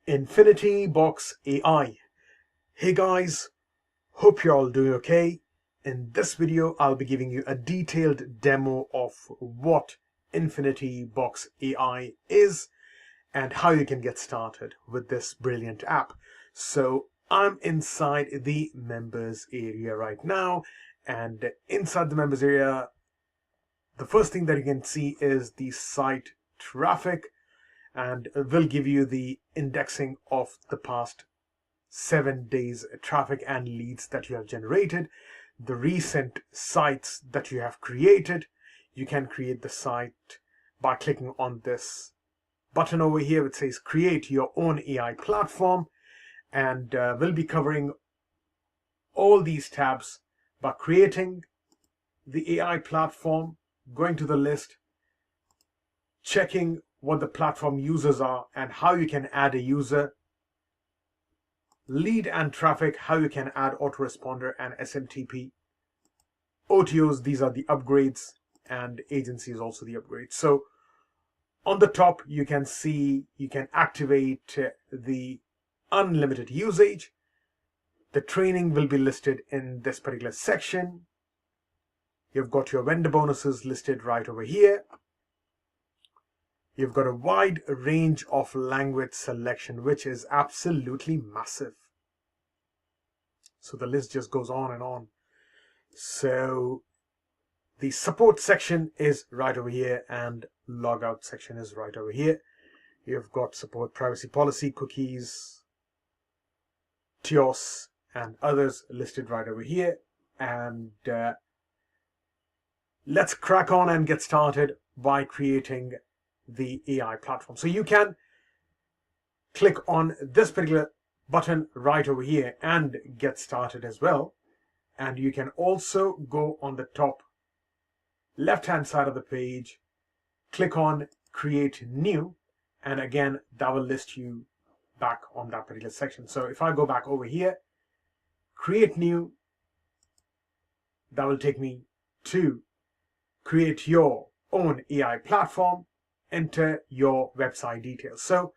Infinity Box AI. Hey guys, hope you're all doing okay. In this video, I'll be giving you a detailed demo of what Infinity Box AI is and how you can get started with this brilliant app. So I'm inside the members area right now, and inside the members area, the first thing that you can see is the site traffic, and will give you the indexing of the past 7 days traffic and leads that you have generated, the recent sites that you have created. You can create the site by clicking on this button over here which says create your own AI platform, and we'll be covering all these tabs by creating the AI platform, going to the list, checking what the platform users are and how you can add a user, lead and traffic, how you can add autoresponder and SMTP, OTOs, these are the upgrades, and agency is also the upgrade. So on the top you can see you can activate the unlimited usage. The training will be listed in this particular section. You've got your vendor bonuses listed right over here. You've got a wide range of language selection, which is absolutely massive. So the list just goes on and on. So the support section is right over here, and logout section is right over here. You've got support privacy policy, cookies, TIOS, and others listed right over here. And let's crack on and get started by creating the AI platform. So you can click on this particular button right over here and get started as well. And you can also go on the top left hand side of the page, click on create new, and again that will list you back on that particular section. So if I go back over here, create new, that will take me to create your own AI platform, enter your website details. So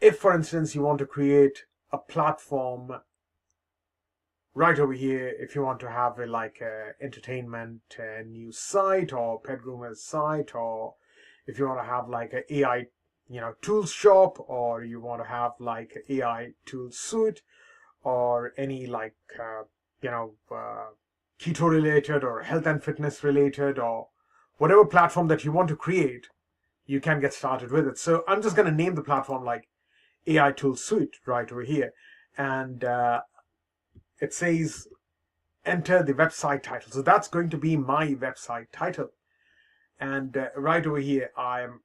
if for instance you want to create a platform right over here, if you want to have a entertainment news site or pet groomer site, or if you want to have like a AI tools shop, or you want to have like AI tools suite, or any keto related or health and fitness related, or whatever platform that you want to create, you can get started with it. So I'm just going to name the platform like AI Tools Suite right over here, and it says enter the website title. So that's going to be my website title, and right over here I'm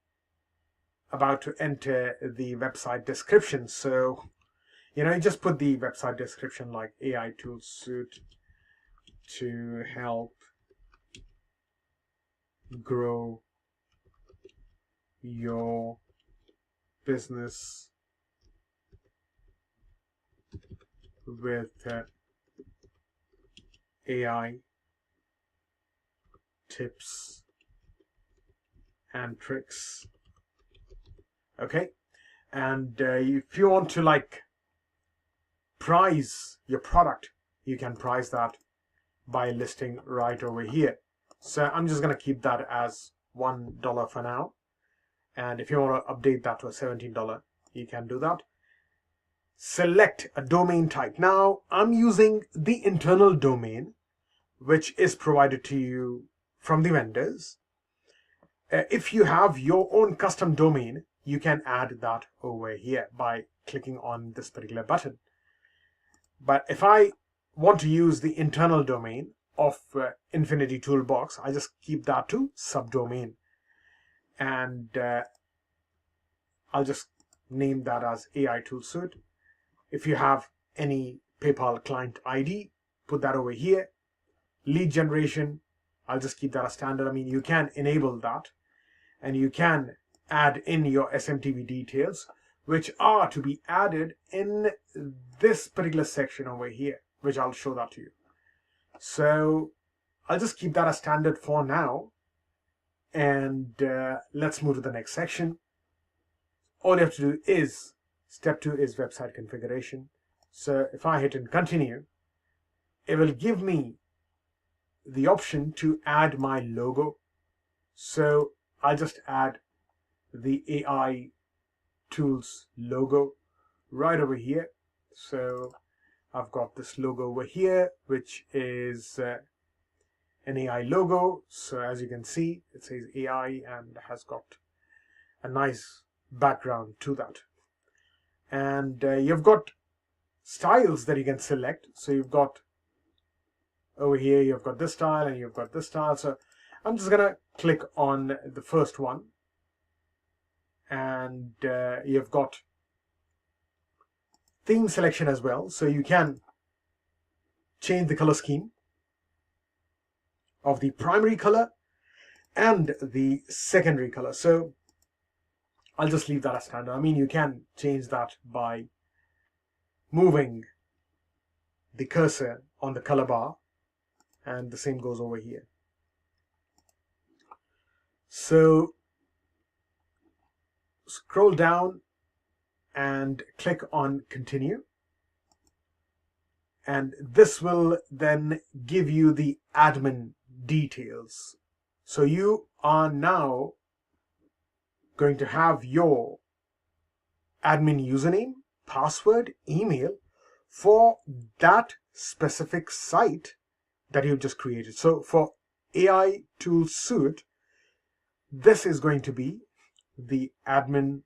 about to enter the website description. So you just put the website description like AI Tools Suite to help grow your business with AI tips and tricks. Okay, and if you want to price your product, you can price that by listing right over here. So I'm just going to keep that as $1 for now, and if you want to update that to a $17, you can do that. Select a domain type. Now I'm using the internal domain which is provided to you from the vendors. If you have your own custom domain, you can add that over here by clicking on this particular button. But if I want to use the internal domain of Infinity Toolbox, I just keep that to subdomain, and I'll just name that as AI Tool Suite. If you have any PayPal client ID, put that over here. Lead generation, I'll just keep that as standard. I mean, you can enable that, and you can add in your SMTP details, which are to be added in this particular section over here, which I'll show that to you. So I'll just keep that as standard for now, and let's move to the next section. All you have to do is Step 2 is website configuration. So if I hit and continue, it will give me the option to add my logo. So I'll just add the AI Tools logo right over here. So I've got this logo over here, which is an AI logo. So as you can see, it says AI and has got a nice background to that. And you've got styles that you can select. So you've got over here, you've got this style and you've got this style. So I'm just gonna click on the first one, and you've got theme selection as well. So you can change the color scheme of the primary color and the secondary color. So I'll just leave that as standard. I mean, you can change that by moving the cursor on the color bar, and the same goes over here. So scroll down and click on continue, and this will then give you the admin details. So you are now going to have your admin username, password, email for that specific site that you've just created. So for AI Tools Suite, this is going to be the admin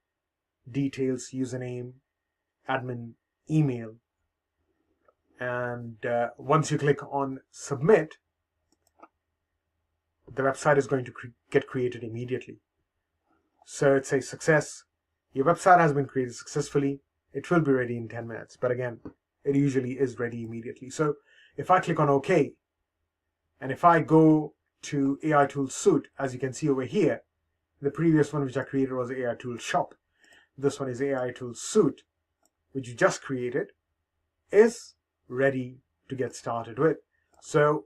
details, username, admin email. And once you click on submit, the website is going to get created immediately. So it says success. Your website has been created successfully. It will be ready in 10 minutes. But again, it usually is ready immediately. So if I click on OK, and if I go to AI Tools Suite, as you can see over here, the previous one which I created was AI Tools Shop. This one is AI Tools Suite, which you just created, is ready to get started with. So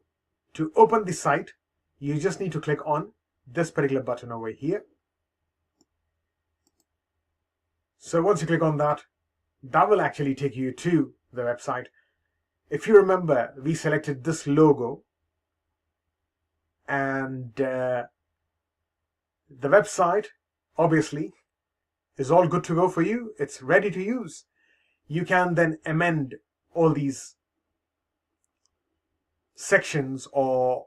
to open the site, you just need to click on this particular button over here. So once you click on that, that will actually take you to the website. If you remember, we selected this logo, and the website obviously is all good to go for you. It's ready to use. You can then amend all these sections or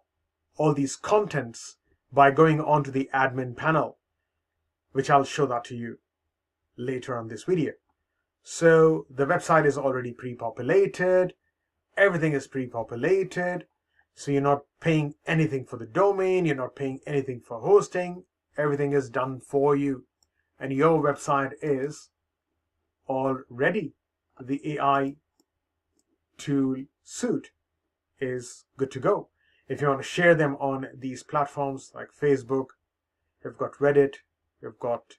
all these contents by going onto the admin panel, which I'll show that to you later on this video. So the website is already pre-populated. Everything is pre-populated. So you're not paying anything for the domain. You're not paying anything for hosting. Everything is done for you. And your website is all ready. The AI Tool Suite is good to go. If you want to share them on these platforms like Facebook, you've got Reddit, you've got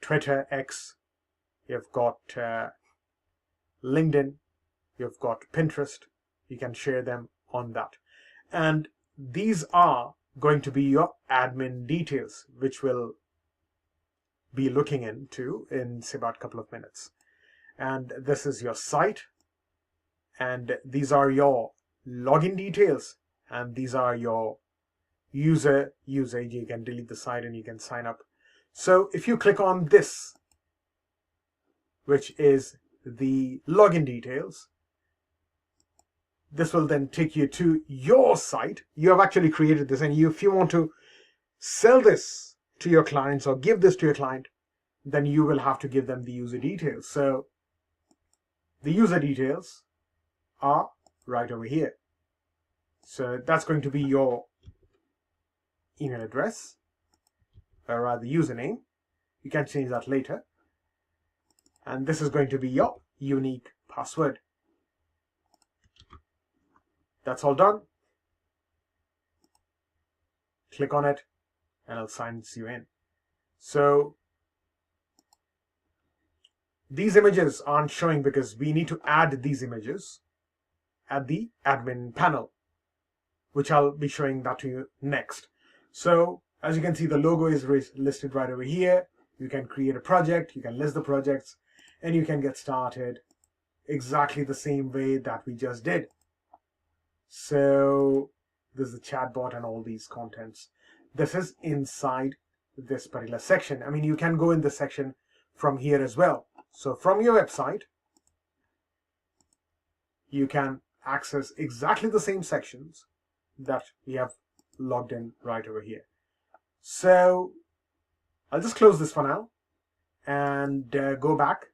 Twitter, X, you've got LinkedIn, you've got Pinterest, you can share them on that. And these are going to be your admin details, which we'll be looking into in say about a couple of minutes. And this is your site, and these are your login details, and these are your user usage. You can delete the site and you can sign up. So if you click on this, which is the login details, this will then take you to your site. You have actually created this, and if you want to sell this to your clients or give this to your client, then you will have to give them the user details. So the user details are right over here. So that's going to be your email address, or rather username. You can change that later. And this is going to be your unique password. That's all done. Click on it and it'll sign you in. So these images aren't showing because we need to add these images at the admin panel, which I'll be showing that to you next. So as you can see, the logo is listed right over here. You can create a project, you can list the projects, and you can get started exactly the same way that we just did. So this is the chatbot and all these contents. This is inside this particular section. I mean, you can go in this section from here as well. So from your website, you can access exactly the same sections that we have logged in right over here. So I'll just close this for now and go back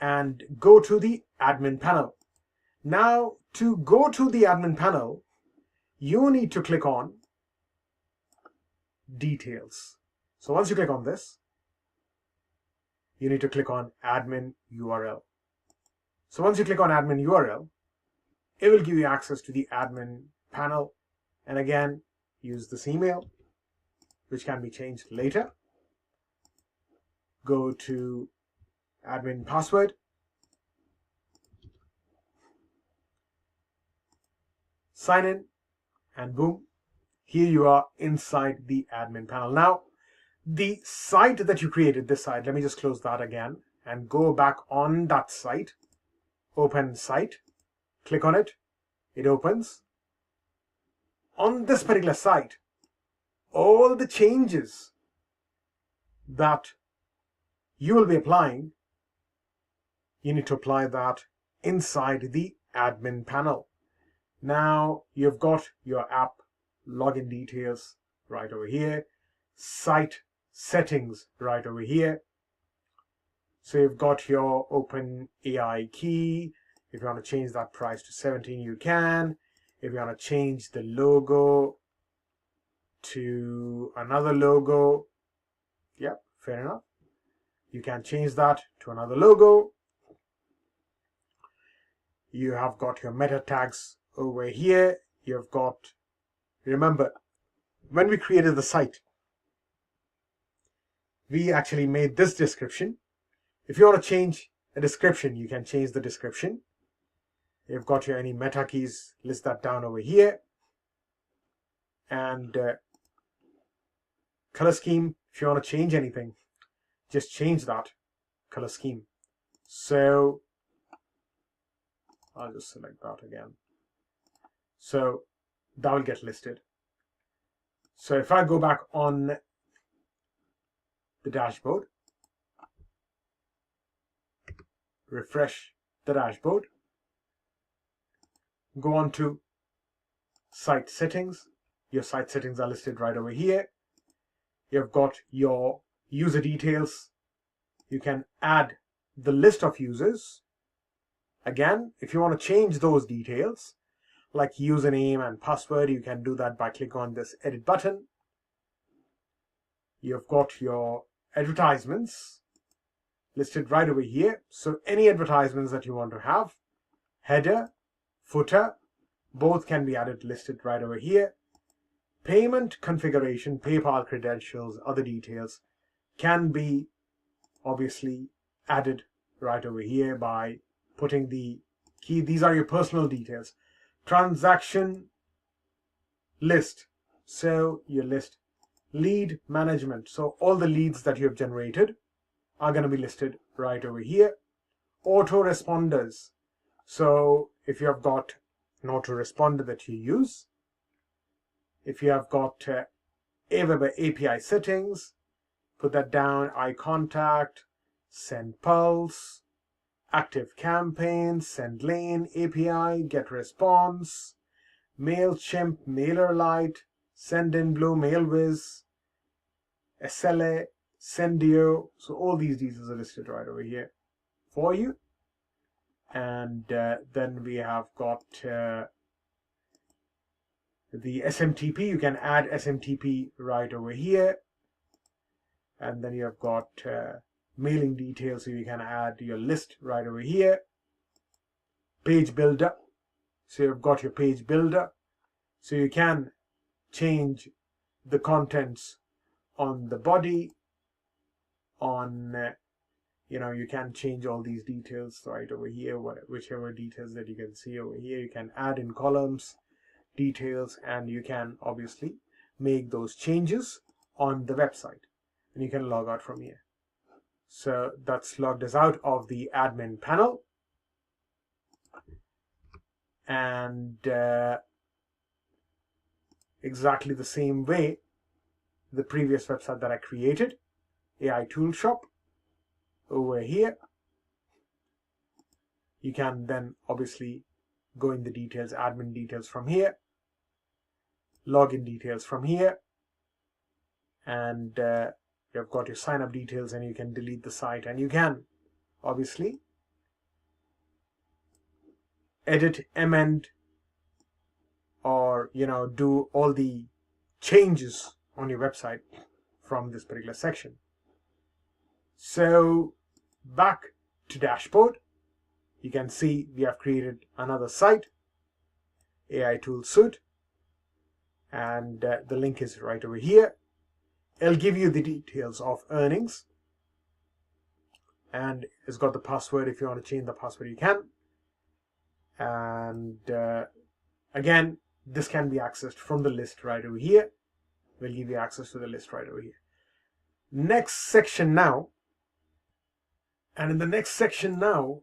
and go to the admin panel. Now, to go to the admin panel, you need to click on Details. So once you click on this, you need to click on Admin URL. So once you click on Admin URL, it will give you access to the admin panel. And again, use this email, which can be changed later. Go to admin password. Sign in, and boom, here you are inside the admin panel. Now, the site that you created, this site, let me just close that again and go back on that site. Open site, click on it, it opens. On this particular site, all the changes that you will be applying, you need to apply that inside the admin panel. Now you've got your app login details right over here, site settings right over here. So you've got your OpenAI key. If you want to change that price to 17, you can. If you want to change the logo to another logo, yep, fair enough. You can change that to another logo. You have got your meta tags over here. You've got, remember, when we created the site, we actually made this description. If you want to change a description, you can change the description. You've got your any meta keys, list that down over here. And color scheme, if you want to change anything, just change that color scheme. So I'll just select that again. So that will get listed. So if I go back on the dashboard, refresh the dashboard, go on to site settings. Your site settings are listed right over here. You've got your user details. You can add the list of users. Again, if you want to change those details, like username and password, you can do that by clicking on this edit button. You've got your advertisements listed right over here. So any advertisements that you want to have, header, footer, both can be added, listed right over here. Payment configuration, PayPal credentials, other details can be obviously added right over here by putting the key. These are your personal details. Transaction list, so your list. Lead management, so all the leads that you have generated are going to be listed right over here. Autoresponders, so if you have got an autoresponder that you use, if you have got Aweber API settings, put that down. Eye contact, send pulse, active campaign, send lane API, get response, MailChimp, MailerLite, Sendinblue, MailWiz, SLA, Sendio. So all these details are listed right over here for you. And then we have got the SMTP. You can add SMTP right over here. And then you have got mailing details, so you can add your list right over here. Page builder, so you've got your page builder, so you can change the contents on the body, on you can change all these details right over here, whichever details that you can see over here. You can add in columns details, and you can obviously make those changes on the website. and you can log out from here. So that's logged us out of the admin panel. And exactly the same way, the previous website that I created, AI Tool Shop, over here, you can then obviously go in the details, admin details from here, login details from here, and you've got your sign up details, and you can delete the site, and you can obviously edit, amend, or do all the changes on your website from this particular section. So back to dashboard, you can see we have created another site, AI Tool Suite, and the link is right over here. It'll give you the details of earnings, and it's got the password. If you want to change the password, you can. And again, this can be accessed from the list right over here. We'll give you access to the list right over here. Next section now, and in the next section now,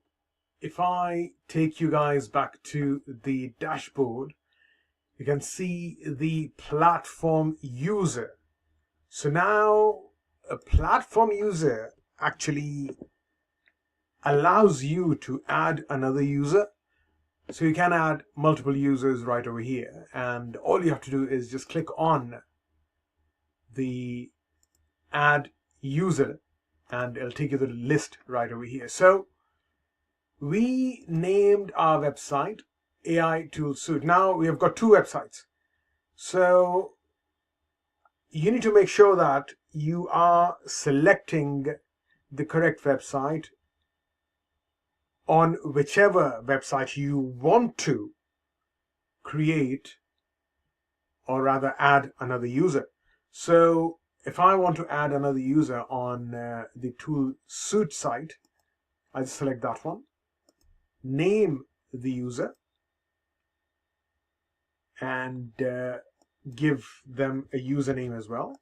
if I take you guys back to the dashboard, you can see the platform user. So now a platform user actually allows you to add another user. So you can add multiple users right over here, and all you have to do is just click on the add user and it'll take you to the list right over here. So we named our website AI Tool Suite. Now we have got two websites. So you need to make sure that you are selecting the correct website on whichever website you want to create, or rather add another user. So if I want to add another user on the Tool Suite site, I just select that one, name the user, and give them a username as well.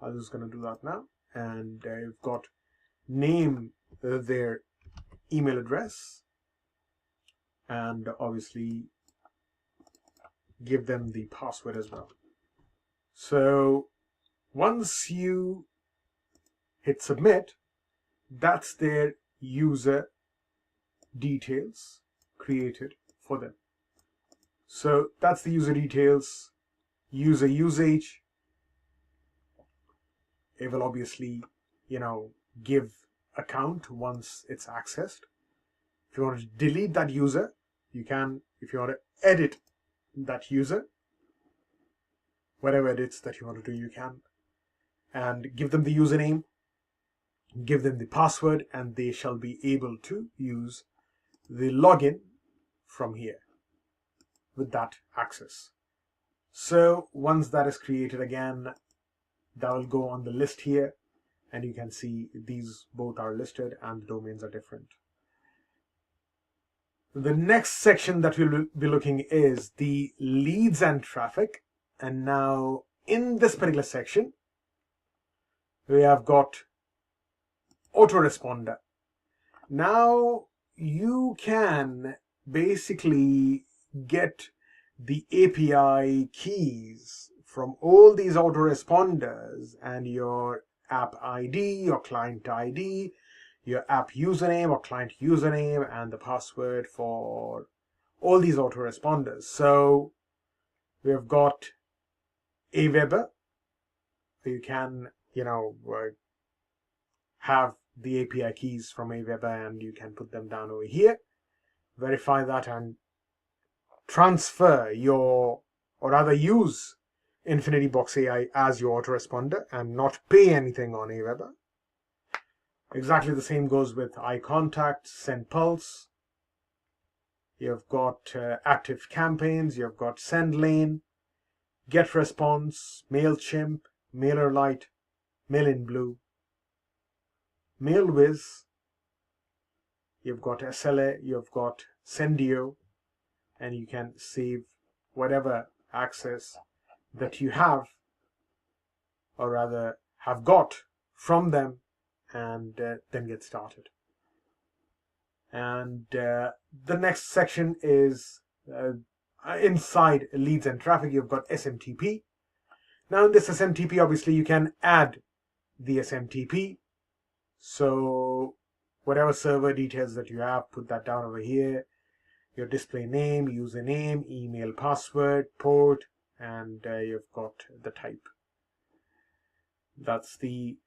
I'm just going to do that now. And I've got name their email address, and obviously give them the password as well. So once you hit submit, that's their user details created for them. So that's the user details, user usage. It will obviously, give account once it's accessed. If you want to delete that user, you can. If you want to edit that user, whatever edits that you want to do, you can. And give them the username, give them the password, and they shall be able to use the login from here with that access. So once that is created, again, that will go on the list here, and you can see these both are listed and the domains are different. The next section that we'll be looking is the leads and traffic. And now in this particular section, we have got autoresponder. Now you can basically get the API keys from all these autoresponders, and your app ID, your client ID, your app username or client username, and the password for all these autoresponders. So we have got Aweber. You can, have the API keys from Aweber, and you can put them down over here. Verify that and transfer your, or rather use InfinityBox AI as your autoresponder and not pay anything on Aweber. Exactly the same goes with iContact, SendPulse. You've got Active Campaigns, you've got SendLane, GetResponse, MailChimp, MailerLite, MailInBlue, MailWiz, you've got SLA, you've got Sendio, and you can save whatever access that you have, or rather have got from them, and then get started. And the next section is inside leads and traffic. You've got SMTP. Now in this SMTP, obviously you can add the SMTP. So whatever server details that you have, put that down over here. Your display name, username, email, password, port, and you've got the type. That's the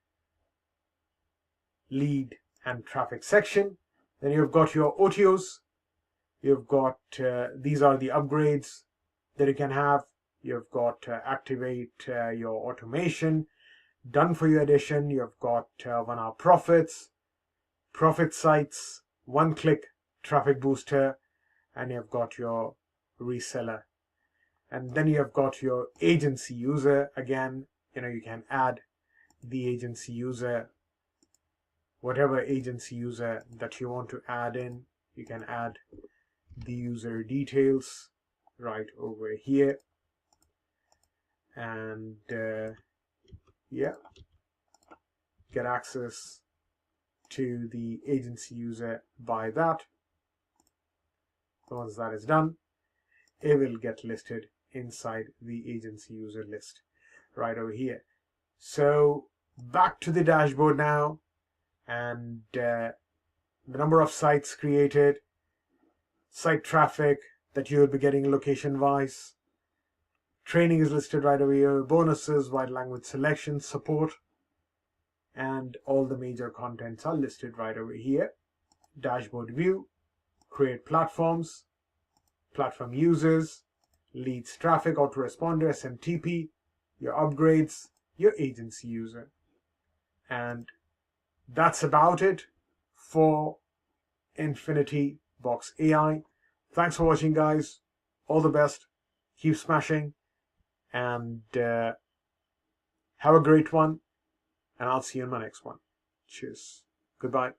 lead and traffic section. Then you've got your OTOs. You've got, these are the upgrades that you can have. You've got activate your automation, done for you edition. You've got 1 hour profits, profit sites, one-click traffic booster, and you've got your reseller. And then you have got your agency user. Again, you can add the agency user, whatever agency user that you want to add in. You can add the user details right over here, and yeah, get access to the agency user by that. Once that is done, it will get listed inside the agency user list right over here. So back to the dashboard now, and the number of sites created, site traffic that you will be getting location wise, training is listed right over here, bonuses, wide language selection, support, and all the major contents are listed right over here. Dashboard view, create platforms, platform users, leads, traffic, autoresponder, SMTP, your upgrades, your agency user. And that's about it for Infinity Box AI. Thanks for watching, guys. All the best. Keep smashing, and have a great one. And I'll see you in my next one. Cheers. Goodbye.